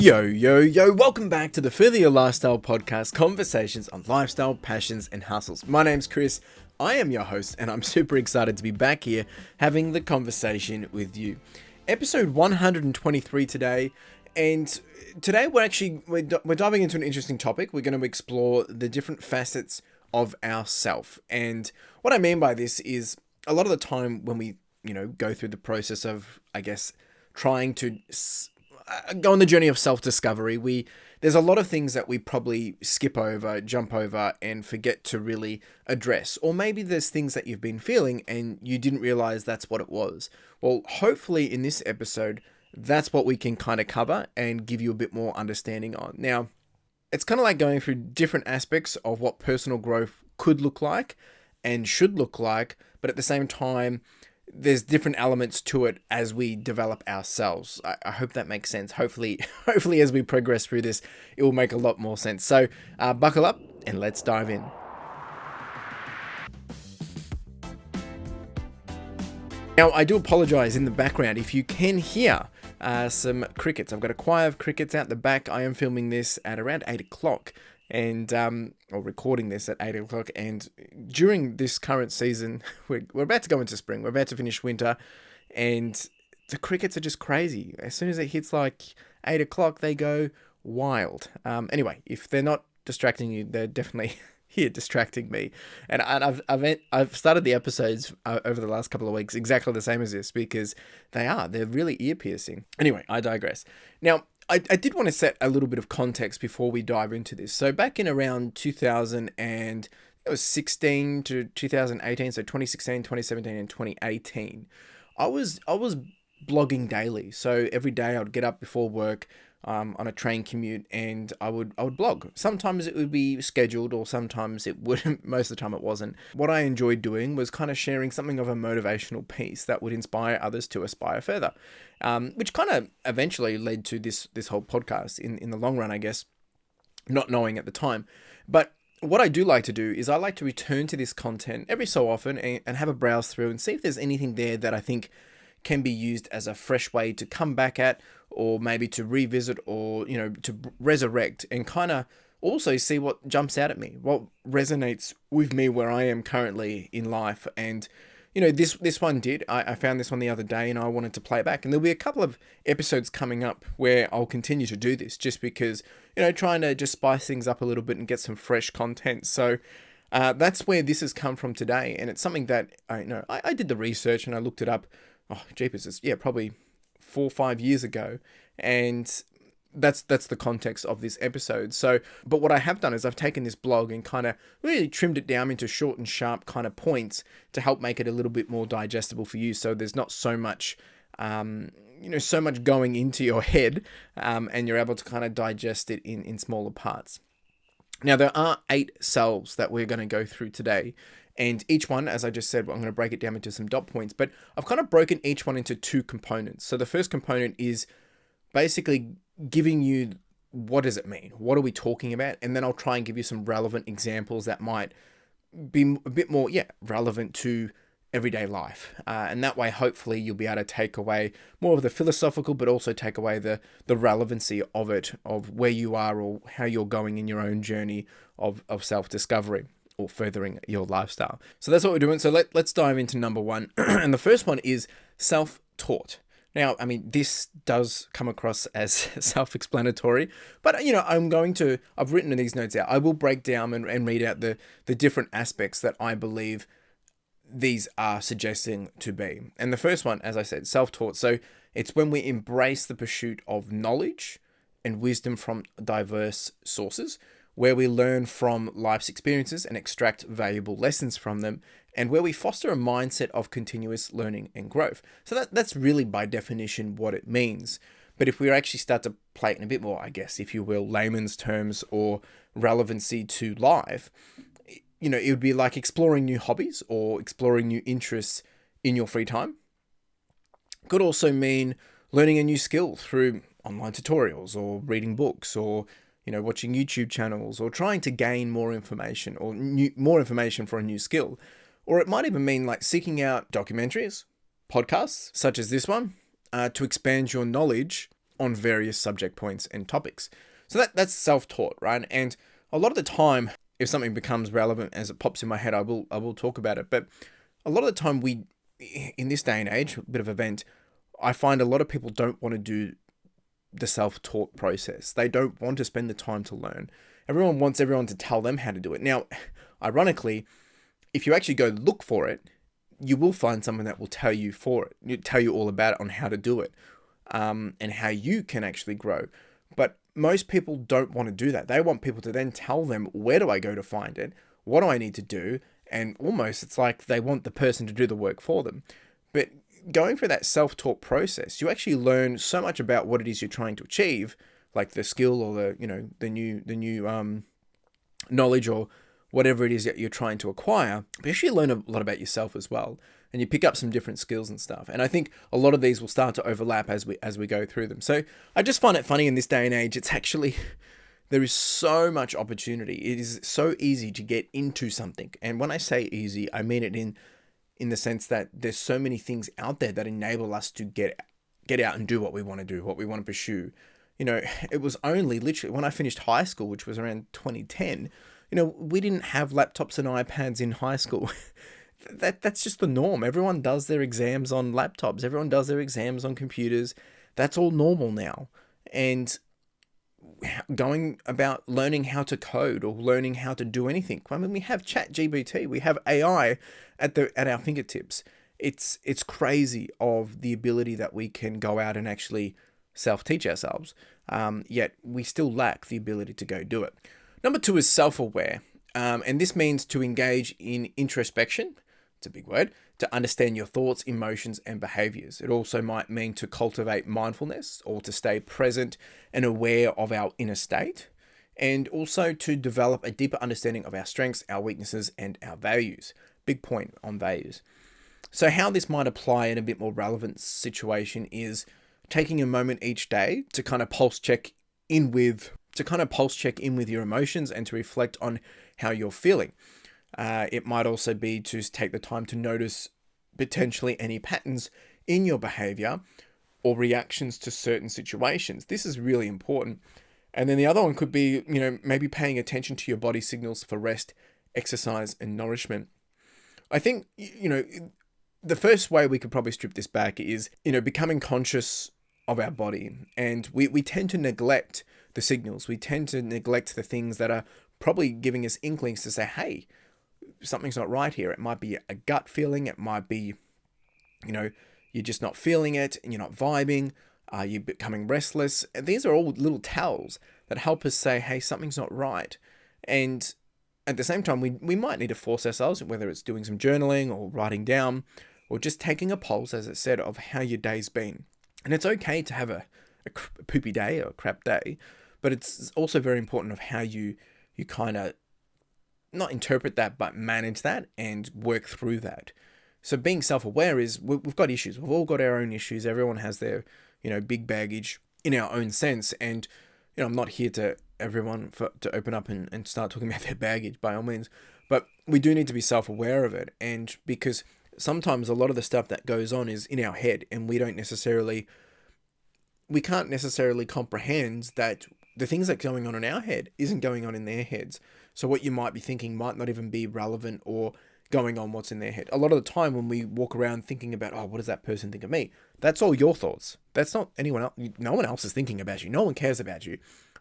Yo, welcome back to the Further Your Lifestyle podcast, conversations on lifestyle, passions, and hustles. My name's Chris, I am your host, and I'm super excited to be back here having the conversation with you. Episode 123 today, and today we're diving into an interesting topic. We're going to explore the different facets of ourself. And what I mean by this is a lot of the time when we, go through the process of, trying to go on the journey of self-discovery, there's a lot of things that we probably skip over, jump over, and forget to really address. Or maybe there's things that you've been feeling and you didn't realize that's what it was. Well, hopefully in this episode, that's what we can kind of cover and give you a bit more understanding on. Now, it's kind of like going through different aspects of what personal growth could look like and should look like, but at the same time, there's different elements to it as we develop ourselves. I hope that makes sense. Hopefully as we progress through this, it will make a lot more sense. So buckle up and let's dive in. Now, I do apologize in the background if you can hear some crickets. I've got a choir of crickets out the back. I am filming this at around 8 o'clock. And or recording this at 8 o'clock, and during this current season, we're about to go into spring, we're about to finish winter, and the crickets are just crazy. As soon as it hits like 8 o'clock, they go wild. Anyway, if they're not distracting you, they're definitely here distracting me. And I've started the episodes over the last couple of weeks exactly the same as this, because they're really ear piercing. Anyway, I digress. Now, I did want to set a little bit of context before we dive into this. So back in around 2016 to 2018, so 2016, 2017, and 2018, I was blogging daily. So every day I would get up before work on a train commute, and I would blog. Sometimes it would be scheduled, or sometimes it wouldn't. Most of the time it wasn't. What I enjoyed doing was kind of sharing something of a motivational piece that would inspire others to aspire further, which kind of eventually led to this whole podcast in the long run, I guess, not knowing at the time. But what I do like to do is I like to return to this content every so often and have a browse through and see if there's anything there that I think can be used as a fresh way to come back at, or maybe to revisit, or to resurrect, and kind of also see what jumps out at me, what resonates with me where I am currently in life. And this one did. I found this one the other day and I wanted to play it back, and there'll be a couple of episodes coming up where I'll continue to do this, just because trying to just spice things up a little bit and get some fresh content. So that's where this has come from today, and it's something that I did the research and I looked it up. Oh, jeepers, it's probably 4 or 5 years ago, and that's the context of this episode. So, but what I have done is I've taken this blog and kind of really trimmed it down into short and sharp kind of points to help make it a little bit more digestible for you. So there's not so much, so much going into your head, and you're able to kind of digest it in smaller parts. Now, there are 8 selves that we're going to go through today. And each one, as I just said, I'm going to break it down into some dot points, but I've kind of broken each one into 2 components. So the first component is basically giving you, what does it mean? What are we talking about? And then I'll try and give you some relevant examples that might be a bit more, relevant to everyday life. And that way, hopefully you'll be able to take away more of the philosophical, but also take away the relevancy of it, of where you are or how you're going in your own journey of self-discovery, or furthering your lifestyle. So that's what we're doing. So let's dive into number 1. And the first one is self-taught. Now, I mean, this does come across as self-explanatory, but I've written these notes out. I will break down and read out the different aspects that I believe these are suggesting to be. And the first one, as I said, self-taught. So it's when we embrace the pursuit of knowledge and wisdom from diverse sources, where we learn from life's experiences and extract valuable lessons from them, and where we foster a mindset of continuous learning and growth. So that's really by definition what it means. But if we actually start to play it in a bit more, I guess, if you will, layman's terms or relevancy to life, it would be like exploring new hobbies or exploring new interests in your free time. Could also mean learning a new skill through online tutorials or reading books, or watching YouTube channels, or trying to gain more information, or more information for a new skill. Or it might even mean like seeking out documentaries, podcasts, such as this one, to expand your knowledge on various subject points and topics. So that's self-taught, right? And a lot of the time, if something becomes relevant as it pops in my head, I will talk about it. But a lot of the time, in this day and age, a bit of event, I find a lot of people don't want to do the self-taught process. They don't want to spend the time to learn. Everyone wants everyone to tell them how to do it. Now, ironically, if you actually go look for it, you will find someone that will tell you all about it on how to do it, and how you can actually grow. But most people don't want to do that. They want people to then tell them, where do I go to find it? What do I need to do? And almost it's like they want the person to do the work for them. But going through that self-taught process, you actually learn so much about what it is you're trying to achieve, like the skill or the new knowledge or whatever it is that you're trying to acquire. But you actually learn a lot about yourself as well, and you pick up some different skills and stuff. And I think a lot of these will start to overlap as we go through them. So I just find it funny in this day and age. It's actually, there is so much opportunity. It is so easy to get into something. And when I say easy, I mean it in the sense that there's so many things out there that enable us to get out and do what we want to do, what we want to pursue. It was only literally when I finished high school, which was around 2010, we didn't have laptops and iPads in high school. That's just the norm. Everyone does their exams on laptops. Everyone does their exams on computers. That's all normal now. And going about learning how to code or learning how to do anything. I mean, we have ChatGPT, we have AI at our fingertips. It's crazy of the ability that we can go out and actually self-teach ourselves. Yet we still lack the ability to go do it. Number 2 is self-aware. And this means to engage in introspection. It's a big word. To understand your thoughts, emotions, and behaviors. It also might mean to cultivate mindfulness or to stay present and aware of our inner state. And also to develop a deeper understanding of our strengths, our weaknesses, and our values. Big point on values. So how this might apply in a bit more relevant situation is taking a moment each day to kind of pulse check in with your emotions and to reflect on how you're feeling. It might also be to take the time to notice potentially any patterns in your behavior or reactions to certain situations. This is really important. And then the other one could be, maybe paying attention to your body signals for rest, exercise, and nourishment. I think, the first way we could probably strip this back is, becoming conscious of our body. And we tend to neglect the signals. We tend to neglect the things that are probably giving us inklings to say, hey, something's not right here. It might be a gut feeling. It might be, you're just not feeling it and you're not vibing. You're becoming restless. And these are all little tells that help us say, hey, something's not right. And at the same time, we might need to force ourselves, whether it's doing some journaling or writing down or just taking a pulse, as it said, of how your day's been. And it's okay to have a poopy day or a crap day, but it's also very important of how you kind of not interpret that, but manage that and work through that. So being self-aware is we've got issues. We've all got our own issues. Everyone has their, big baggage in our own sense. And, I'm not here to open up and start talking about their baggage by all means, but we do need to be self-aware of it. And because sometimes a lot of the stuff that goes on is in our head and we can't necessarily comprehend that the things that are going on in our head isn't going on in their heads. So what you might be thinking might not even be relevant or going on what's in their head. A lot of the time when we walk around thinking about, what does that person think of me? That's all your thoughts. That's not anyone else. No one else is thinking about you. No one cares about you.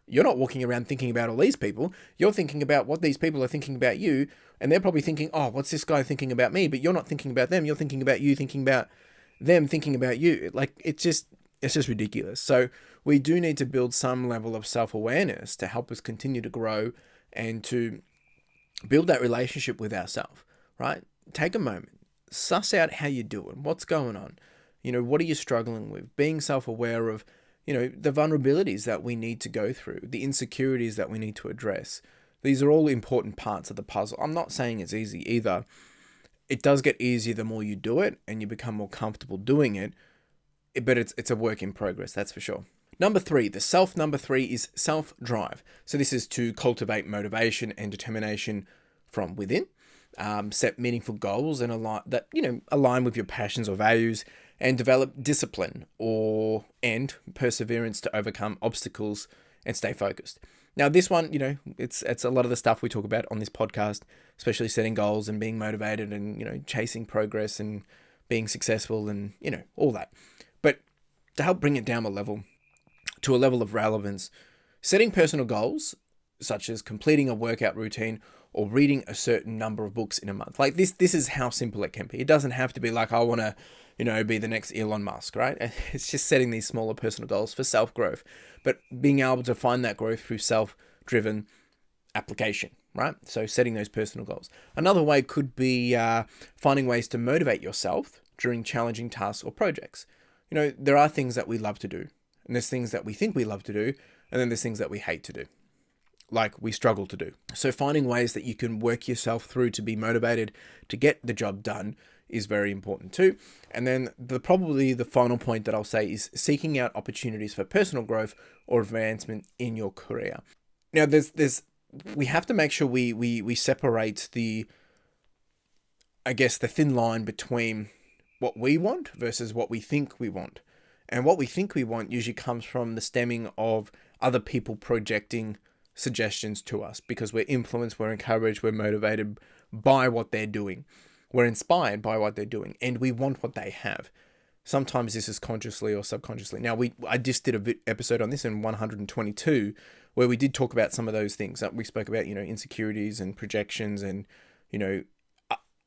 You're not walking around thinking about all these people. You're thinking about what these people are thinking about you. And they're probably thinking, what's this guy thinking about me? But you're not thinking about them. You're thinking about you, thinking about them, thinking about you. Like, it's just ridiculous. So we do need to build some level of self-awareness to help us continue to grow and to build that relationship with ourselves, right? Take a moment, suss out how you're doing, what's going on, what are you struggling with, being self-aware of, the vulnerabilities that we need to go through, the insecurities that we need to address. These are all important parts of the puzzle. I'm not saying it's easy either. It does get easier the more you do it and you become more comfortable doing it, but it's a work in progress, that's for sure. Number 3 is self-drive. So this is to cultivate motivation and determination from within, set meaningful goals and align with your passions or values, and develop discipline and perseverance to overcome obstacles and stay focused. Now, this one, it's a lot of the stuff we talk about on this podcast, especially setting goals and being motivated and, chasing progress and being successful and, all that. But to help bring it down to a level of relevance, setting personal goals, such as completing a workout routine or reading a certain number of books in a month. Like this is how simple it can be. It doesn't have to be like, I want to, be the next Elon Musk, right? It's just setting these smaller personal goals for self-growth, but being able to find that growth through self-driven application, right? So setting those personal goals. Another way could be finding ways to motivate yourself during challenging tasks or projects. There are things that we love to do, and there's things that we think we love to do, and then there's things that we hate to do, like we struggle to do. So finding ways that you can work yourself through to be motivated to get the job done is very important too. And then probably the final point that I'll say is seeking out opportunities for personal growth or advancement in your career. Now, we have to make sure we separate the thin line between what we want versus what we think we want. And what we think we want usually comes from the stemming of other people projecting suggestions to us because we're influenced, we're encouraged, we're motivated by what they're doing. We're inspired by what they're doing and we want what they have. Sometimes this is consciously or subconsciously. Now, I just did an episode on this in 122 where we did talk about some of those things. We spoke about, insecurities and projections and,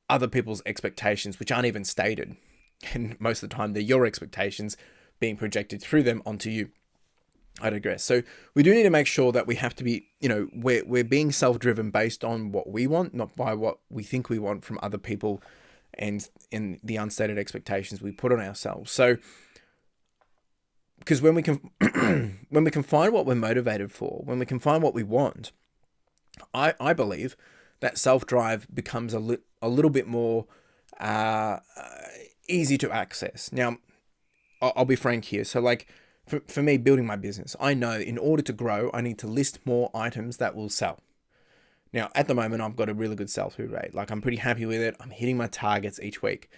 other people's expectations, which aren't even stated. And most of the time, they're your expectations being projected through them onto you. I digress. So we do need to make sure that we have to be, we're being self-driven based on what we want, not by what we think we want from other people and in the unstated expectations we put on ourselves. So, because when we can, when we can find what we're motivated for, when we can find what we want, I believe that self-drive becomes a little bit more easy to access. Now, I'll be frank here. So like, for me, building my business, I know in order to grow, I need to list more items that will sell. Now, at the moment, I've got a really good sell-through rate. Like, I'm pretty happy with it. I'm hitting my targets each week.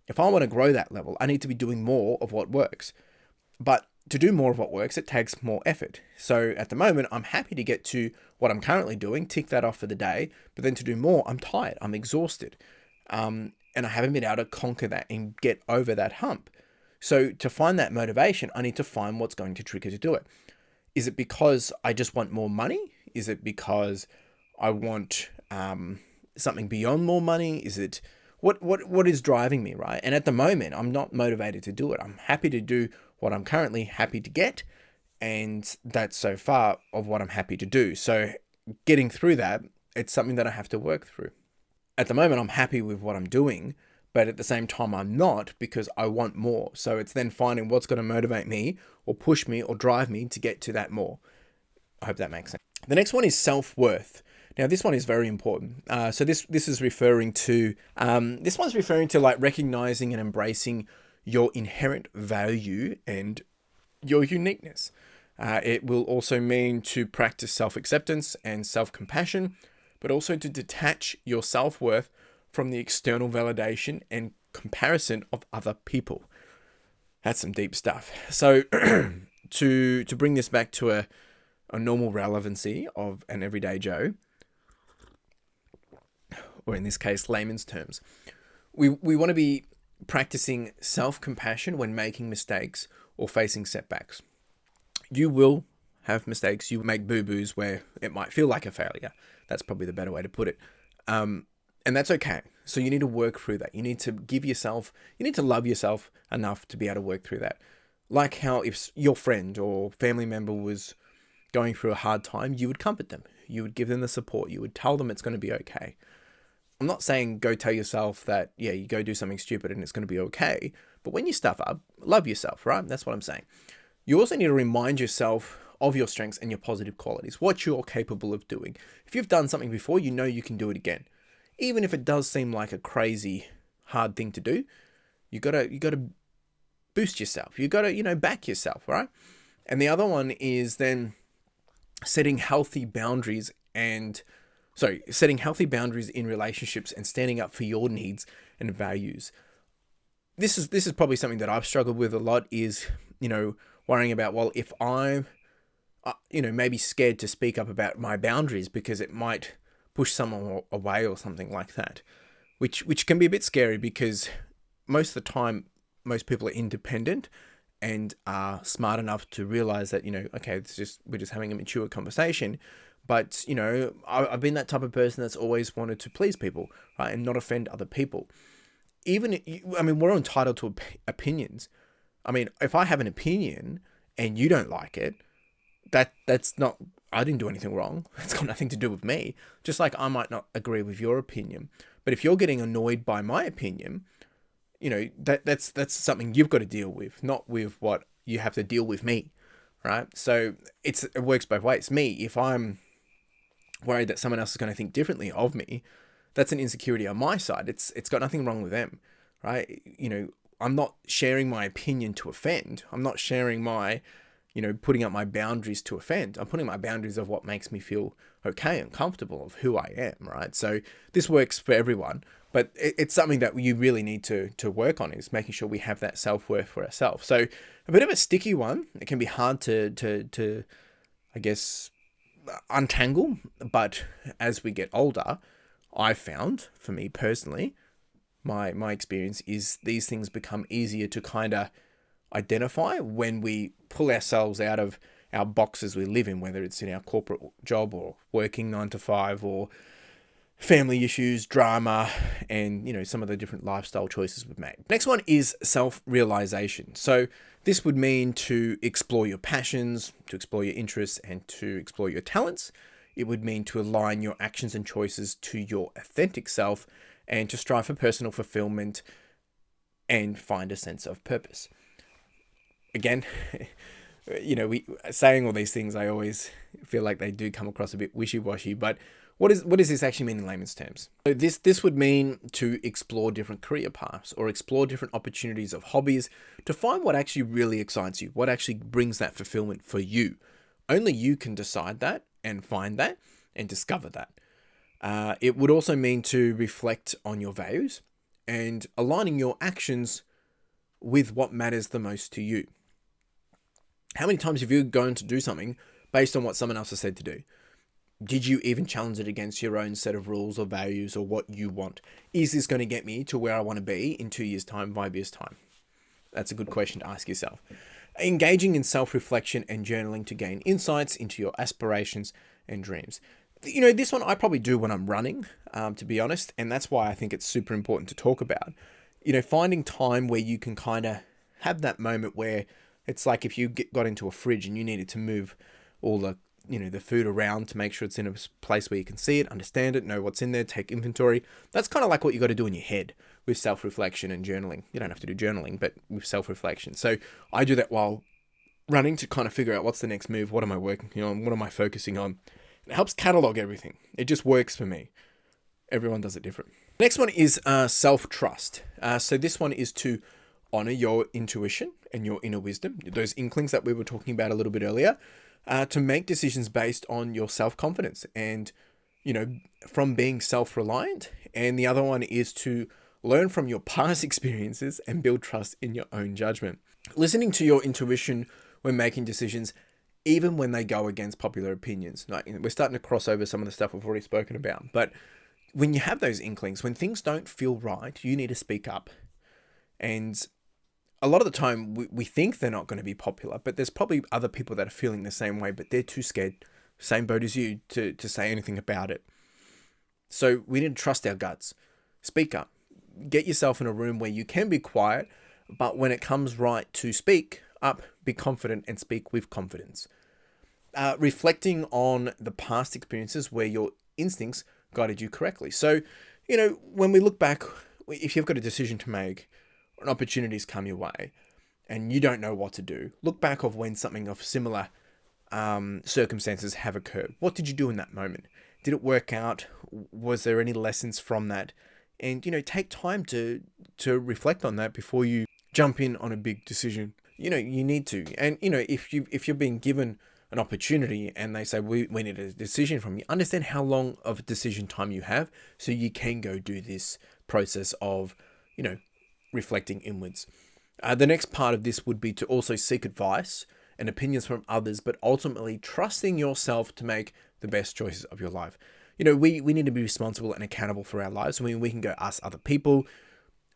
If I want to grow that level, I need to be doing more of what works. But to do more of what works, it takes more effort. So at the moment, I'm happy to get to what I'm currently doing, tick that off for the day. But then to do more, I'm tired. I'm exhausted. And I haven't been able to conquer that and get over that hump. So to find that motivation, I need to find what's going to trigger to do it. Is it because I just want more money? Is it because I want something beyond more money? Is it what is driving me, right? And at the moment, I'm not motivated to do it. I'm happy to do what I'm currently happy to get, and that's so far of what I'm happy to do. So getting through that, it's something that I have to work through. At the moment, I'm happy with what I'm doing, but at the same time, I'm not because I want more. So it's then finding what's going to motivate me or push me or drive me to get to that more. I hope that makes sense. The next one is self-worth. Now, this one is very important. So this is referring to, this one's referring to like recognizing and embracing your inherent value and your uniqueness. It will also mean to practice self-acceptance and self-compassion, but also to detach your self-worth from the external validation and comparison of other people. That's some deep stuff. So to bring this back to a normal relevancy of an everyday Joe, or in this case, layman's terms, we want to be practicing self-compassion when making mistakes or facing setbacks. You will have mistakes. You make boo-boos where it might feel like a failure. That's probably the better way to put it. And that's okay. So you need to work through that. You need to love yourself enough to be able to work through that. Like how if your friend or family member was going through a hard time, you would comfort them. You would give them the support. You would tell them it's going to be okay. I'm not saying go tell yourself that, yeah, you go do something stupid and it's going to be okay. But when you stuff up, love yourself, right? That's what I'm saying. You also need to remind yourself of your strengths and your positive qualities, what you're capable of doing. If you've done something before, you know you can do it again. Even if it does seem like a crazy hard thing to do, you gotta boost yourself. You gotta, back yourself, right? And the other one is then setting healthy boundaries in relationships and standing up for your needs and values. this is probably something that I've struggled with a lot is, worrying about, well, if I'm, maybe scared to speak up about my boundaries because it might push someone away or something like that, which can be a bit scary because most of the time, most people are independent and are smart enough to realize that, okay, we're just having a mature conversation. But, I've been that type of person that's always wanted to please people, right? And not offend other people. We're entitled to opinions. If I have an opinion and you don't like it, that's not, I didn't do anything wrong. It's got nothing to do with me. Just like I might not agree with your opinion. But if you're getting annoyed by my opinion, that's something you've got to deal with, not with what you have to deal with me, right? So it works both ways. Me, if I'm worried that someone else is going to think differently of me, that's an insecurity on my side. It's got nothing wrong with them, right? I'm not sharing my opinion to offend. I'm not sharing my, putting up my boundaries to offend. I'm putting my boundaries of what makes me feel okay and comfortable of who I am, right? So this works for everyone, but it's something that you really need to work on, is making sure we have that self-worth for ourselves. So a bit of a sticky one. It can be hard to I guess, untangle, but as we get older, I've found, for me personally, my experience is these things become easier to kind of identify when we pull ourselves out of our boxes we live in, whether it's in our corporate job or working 9 to 5 or family issues, drama, and, some of the different lifestyle choices we've made. Next one is self-realization. So this would mean to explore your passions, to explore your interests, and to explore your talents. It would mean to align your actions and choices to your authentic self and to strive for personal fulfillment and find a sense of purpose. Again, we saying all these things, I always feel like they do come across a bit wishy-washy, but what does this actually mean in layman's terms? So this would mean to explore different career paths or explore different opportunities of hobbies to find what actually really excites you, what actually brings that fulfillment for you. Only you can decide that and find that and discover that. It would also mean to reflect on your values and aligning your actions with what matters the most to you. How many times have you gone to do something based on what someone else has said to do? Did you even challenge it against your own set of rules or values or what you want? Is this going to get me to where I want to be in 2 years' time, 5 years' time? That's a good question to ask yourself. Engaging in self-reflection and journaling to gain insights into your aspirations and dreams. This one I probably do when I'm running, to be honest, and that's why I think it's super important to talk about. Finding time where you can kind of have that moment where it's like if you got into a fridge and you needed to move all the food around to make sure it's in a place where you can see it, understand it, know what's in there, take inventory. That's kind of like what you got to do in your head with self-reflection and journaling. You don't have to do journaling, but with self-reflection. So I do that while running to kind of figure out what's the next move, what am I working on, what am I focusing on. It helps catalog everything. It just works for me. Everyone does it different. Next one is self-trust. So this one is to honor your intuition and your inner wisdom, those inklings that we were talking about a little bit earlier. To make decisions based on your self-confidence and, from being self-reliant. And the other one is to learn from your past experiences and build trust in your own judgment. Listening to your intuition when making decisions, even when they go against popular opinions. Like, we're starting to cross over some of the stuff we've already spoken about. But when you have those inklings, when things don't feel right, you need to speak up. And a lot of the time we think they're not going to be popular, but there's probably other people that are feeling the same way, but they're too scared, same boat as you, to say anything about it. So we need to trust our guts. Speak up. Get yourself in a room where you can be quiet, but when it comes right to speak up, be confident and speak with confidence. Reflecting on the past experiences where your instincts guided you correctly. So, when we look back, if you've got a decision to make, and opportunities come your way and you don't know what to do, look back of when something of similar circumstances have occurred. What did you do in that moment? Did it work out? Was there any lessons from that? And, take time to reflect on that before you jump in on a big decision. You need to. And, if you're being given an opportunity and they say, we need a decision from you, understand how long of a decision time you have so you can go do this process of, reflecting inwards. The next part of this would be to also seek advice and opinions from others, but ultimately trusting yourself to make the best choices of your life. We need to be responsible and accountable for our lives. I mean, we can go ask other people.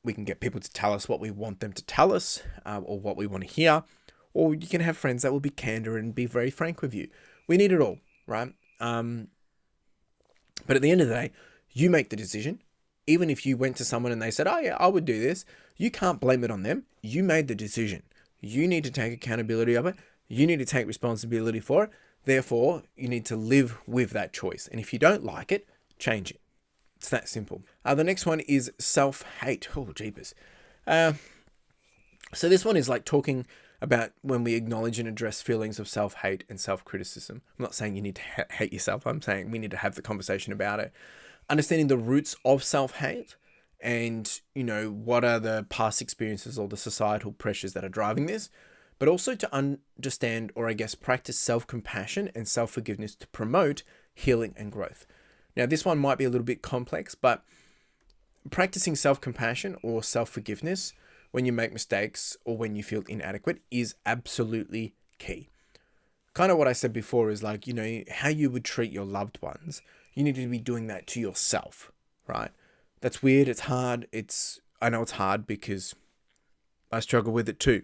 We can get people to tell us what we want them to tell us, or what we want to hear. Or you can have friends that will be candid and be very frank with you. We need it all, right? But at the end of the day, you make the decision. Even if you went to someone and they said, oh yeah, I would do this, you can't blame it on them. You made the decision. You need to take accountability of it. You need to take responsibility for it. Therefore, you need to live with that choice. And if you don't like it, change it. It's that simple. The next one is self-hate. Oh, jeepers. So this one is like talking about when we acknowledge and address feelings of self-hate and self-criticism. I'm not saying you need to hate yourself. I'm saying we need to have the conversation about it. Understanding the roots of self-hate and, what are the past experiences or the societal pressures that are driving this, but also to understand, or I guess practice self-compassion and self-forgiveness to promote healing and growth. Now, this one might be a little bit complex, but practicing self-compassion or self-forgiveness when you make mistakes or when you feel inadequate is absolutely key. Kind of what I said before is like, how you would treat your loved ones. You need to be doing that to yourself, right? That's weird. It's hard. I know it's hard because I struggle with it too.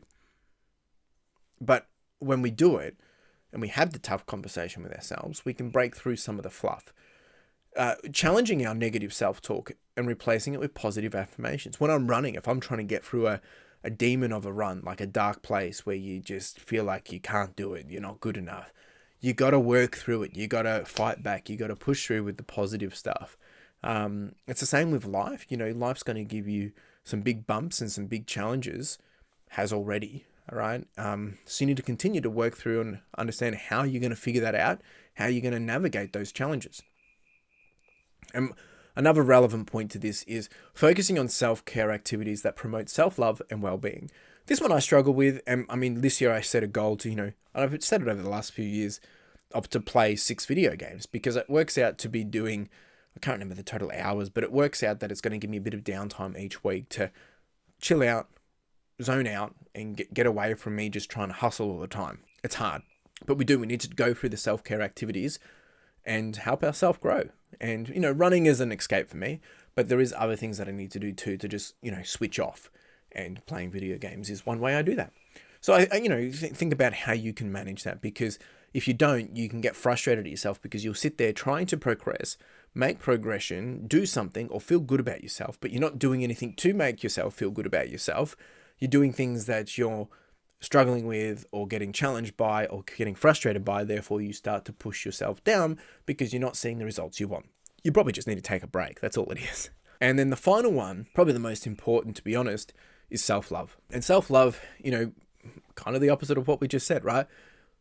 But when we do it and we have the tough conversation with ourselves, we can break through some of the fluff. Challenging our negative self-talk and replacing it with positive affirmations. When I'm running, if I'm trying to get through a demon of a run, like a dark place where you just feel like you can't do it, you're not good enough, you got to work through it. You got to fight back. You got to push through with the positive stuff. It's the same with life. Life's going to give you some big bumps and some big challenges, has already. All right. So you need to continue to work through and understand how you're going to figure that out, how you're going to navigate those challenges. And another relevant point to this is focusing on self-care activities that promote self-love and well-being. This one I struggle with. And I mean, this year I set a goal to, and I've set it over the last few years up to play 6 video games because it works out to be doing, I can't remember the total hours, but it works out that it's going to give me a bit of downtime each week to chill out, zone out, and get away from me just trying to hustle all the time. It's hard, but we need to go through the self-care activities and help ourselves grow. And, running is an escape for me, but there is other things that I need to do too, to just, switch off, and playing video games is one way I do that. So I think about how you can manage that, because if you don't, you can get frustrated at yourself because you'll sit there trying to progress, make progression, do something, or feel good about yourself, but you're not doing anything to make yourself feel good about yourself. You're doing things that you're struggling with or getting challenged by or getting frustrated by. Therefore, you start to push yourself down because you're not seeing the results you want. You probably just need to take a break. That's all it is. And then the final one, probably the most important, to be honest, is self-love. And self-love, kind of the opposite of what we just said, right?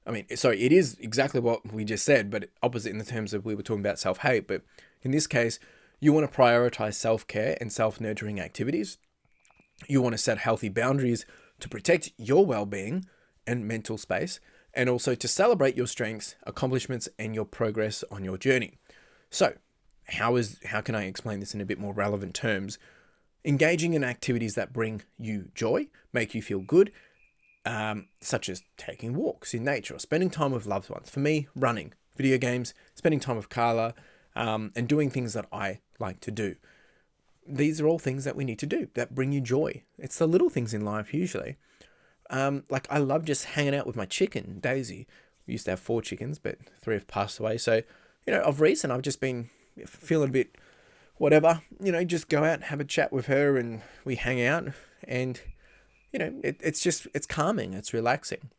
I mean, sorry, it is exactly what we just said, but opposite in the terms of we were talking about self-hate. But in this case, you want to prioritize self-care and self-nurturing activities. You want to set healthy boundaries to protect your well-being and mental space, and also to celebrate your strengths, accomplishments, and your progress on your journey. So, how can I explain this in a bit more relevant terms? Engaging in activities that bring you joy, make you feel good, such as taking walks in nature or spending time with loved ones. For me, running, video games, spending time with Carla, and doing things that I like to do. These are all things that we need to do that bring you joy. It's the little things in life usually. Like I love just hanging out with my chicken, Daisy. We used to have 4 chickens, but 3 have passed away. So, of recent, I've just been feeling a bit whatever, just go out and have a chat with her and we hang out and, it's calming, it's relaxing.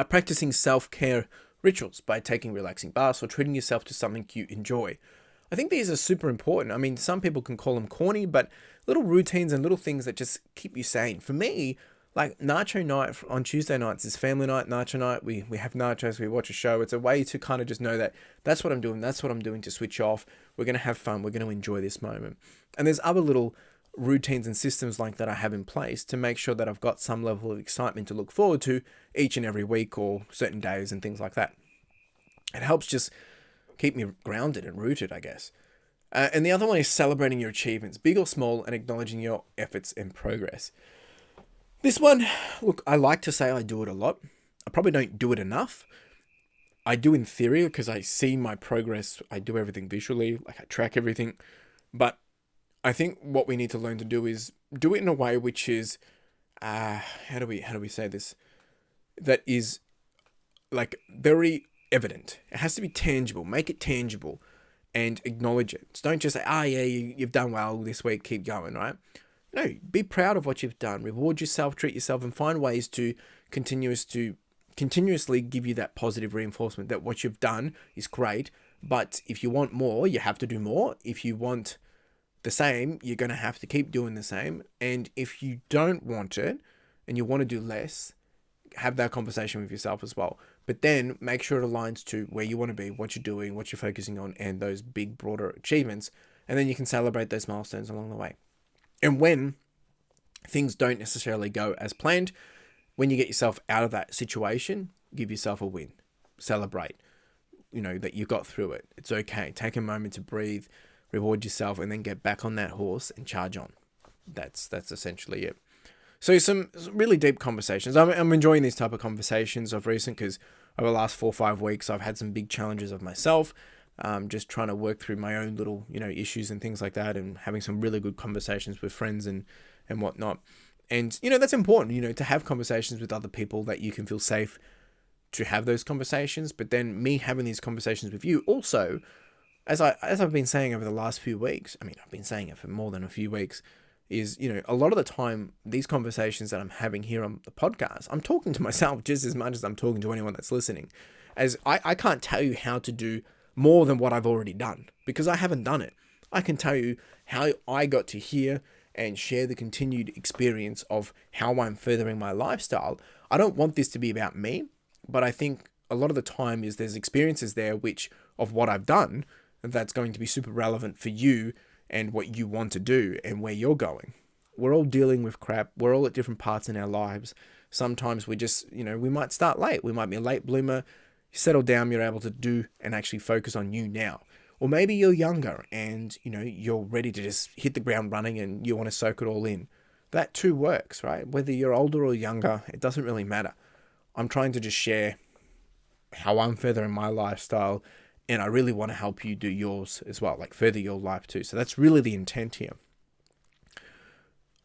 Practicing self-care rituals by taking relaxing baths or treating yourself to something you enjoy. I think these are super important. I mean, some people can call them corny, but little routines and little things that just keep you sane. For me, like nacho night on Tuesday nights is family night, nacho night. We have nachos, we watch a show. It's a way to kind of just know that that's what I'm doing. That's what I'm doing to switch off. We're going to have fun. We're going to enjoy this moment. And there's other little routines and systems like that I have in place to make sure that I've got some level of excitement to look forward to each and every week or certain days and things like that. It helps just keep me grounded and rooted, I guess. And the other one is celebrating your achievements, big or small, and acknowledging your efforts and progress. This one, look, I like to say I do it a lot. I probably don't do it enough. I do in theory because I see my progress. I do everything visually, like I track everything. But I think what we need to learn to do is do it in a way which is, how do we say this? That is like very evident. It has to be tangible. Make it tangible and acknowledge it. So don't just say, yeah, you've done well this week, keep going, right? No, be proud of what you've done. Reward yourself, treat yourself, and find ways to continuously give you that positive reinforcement that what you've done is great. But if you want more, you have to do more. If you want the same, you're going to have to keep doing the same. And if you don't want it and you want to do less, have that conversation with yourself as well. But then make sure it aligns to where you want to be, what you're doing, what you're focusing on, and those big, broader achievements. And then you can celebrate those milestones along the way. And when things don't necessarily go as planned, when you get yourself out of that situation, give yourself a win. Celebrate, that you got through it. It's okay. Take a moment to breathe, reward yourself, and then get back on that horse and charge on. That's essentially it. So some really deep conversations. I'm enjoying these type of conversations of recent because over the last 4 or 5 weeks, I've had some big challenges of myself, just trying to work through my own little, issues and things like that, and having some really good conversations with friends and whatnot. And, that's important, to have conversations with other people that you can feel safe to have those conversations. But then me having these conversations with you also, as I've been saying over the last few weeks, I've been saying it for more than a few weeks, is, a lot of the time, these conversations that I'm having here on the podcast, I'm talking to myself just as much as I'm talking to anyone that's listening. As I can't tell you how to do more than what I've already done because I haven't done it. I can tell you how I got to here and share the continued experience of how I'm furthering my lifestyle. I don't want this to be about me, but I think a lot of the time is there's experiences there which of what I've done that's going to be super relevant for you and what you want to do and where you're going. We're all dealing with crap. We're all at different parts in our lives. Sometimes we just, we might start late. We might be a late bloomer. You settle down, you're able to do and actually focus on you now. Or maybe you're younger and, you're ready to just hit the ground running and you want to soak it all in. That too works, right? Whether you're older or younger, it doesn't really matter. I'm trying to just share how I'm furthering my lifestyle, and I really want to help you do yours as well, like further your life too. So that's really the intent here.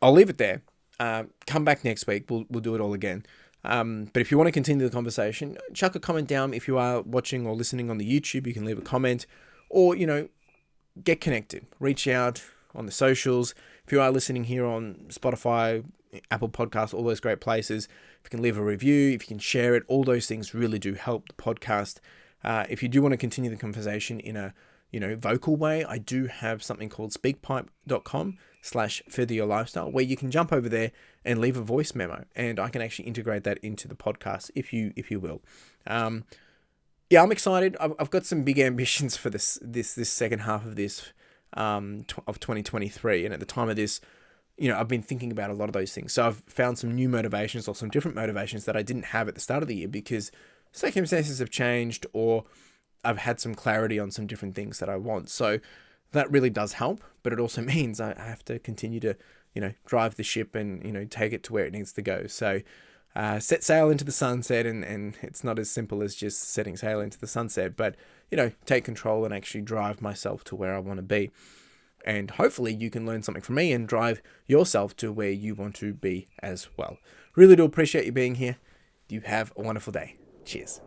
I'll leave it there. Come back next week. We'll do it all again. But if you want to continue the conversation, chuck a comment down. If you are watching or listening on the YouTube, you can leave a comment or, get connected. Reach out on the socials. If you are listening here on Spotify, Apple Podcasts, all those great places, if you can leave a review, if you can share it, all those things really do help the podcast. If you do want to continue the conversation in a, vocal way, I do have something called speakpipe.com/furtheryourlifestyle where you can jump over there and leave a voice memo, and I can actually integrate that into the podcast if you will. Yeah, I'm excited. I've got some big ambitions for this second half of this of 2023, and at the time of this, I've been thinking about a lot of those things. So I've found some new motivations or some different motivations that I didn't have at the start of the year because circumstances have changed or I've had some clarity on some different things that I want. So that really does help, but it also means I have to continue to, drive the ship and, take it to where it needs to go. So set sail into the sunset, and it's not as simple as just setting sail into the sunset, but, take control and actually drive myself to where I want to be. And hopefully you can learn something from me and drive yourself to where you want to be as well. Really do appreciate you being here. You have a wonderful day. Cheers.